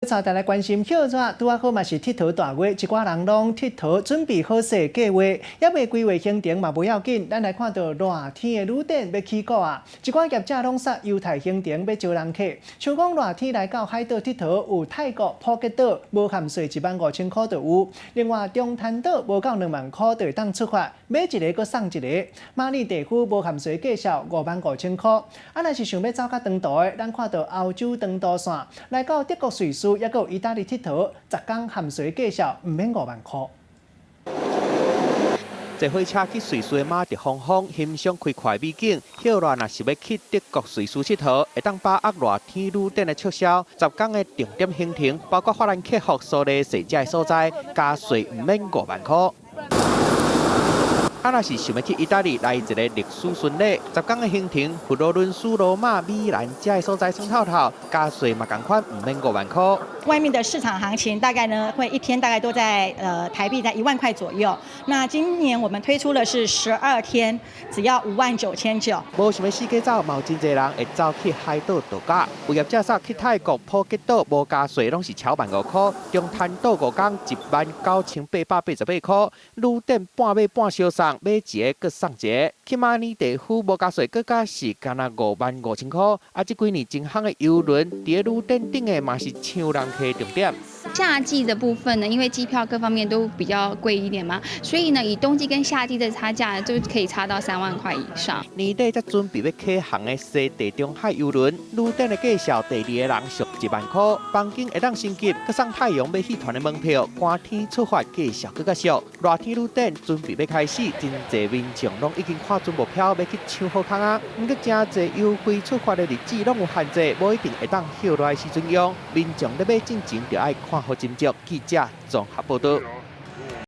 带大家关心票纸，拄啊好嘛是佚佗大月，一寡人拢佚佗准备好势计划，还未规划行程嘛不要紧。咱来看到热天的旅店要起锅啊，一寡业者拢杀犹太行程要招人客，像讲热天来到海岛佚佗，有泰国普吉岛无含税15000块就有，另外中滩岛无到2万块就会当出发，买一个搁送一个。马里地区无含税计销55000块，啊若是想要走较长途的，咱看到欧洲长途线来到德国、瑞士，也有意大利佚佗，10天含税计销唔免5万块。坐火车去瑞士的马特芳芳欣赏开阔美景，后来若是要去德国、瑞士佚佗，会当把握热天旅店的促销，10天的重点行程，包括法兰克福、苏黎世这所在，加税唔免5万块。啊，若是想要去意大利来一个历史巡礼，10天的行程，佛罗伦斯、罗马、米兰这所在算透透，加税嘛同款，唔免5万块。外面的市场行情大概呢，会一天大概都在台币在1万块左右。那今年我们推出的是12天，只要59000。无想要四界走，嘛有真侪人会走去海岛度假。有业者说去泰国普吉岛无加税，拢是超15000块；中滩岛5天19888块；旅店半买半小送，买一个搁送一个。去马尼地区无加税，搁加是干那55000块。啊，这几年真夯的游轮，伫旅店顶的嘛是抢人客重点。夏季的部分呢，因为机票各方面都比较贵一点嘛，所以呢，以冬季跟夏季的差价就可以差到3万块以上。年底才准备要启航的西地中海游轮，旅店的介绍，第2个人俗1万块，房间会当升级，搁送太阳要去团的门票，寒天出发介绍更加俗。热天旅店准备要开始，真侪民众拢已经看准目标要去抢好康啊！不过真侪优惠出发的日子拢有限制，无一定会当后来时阵用。民众咧买进前就要看好斟酌。记者综合报道。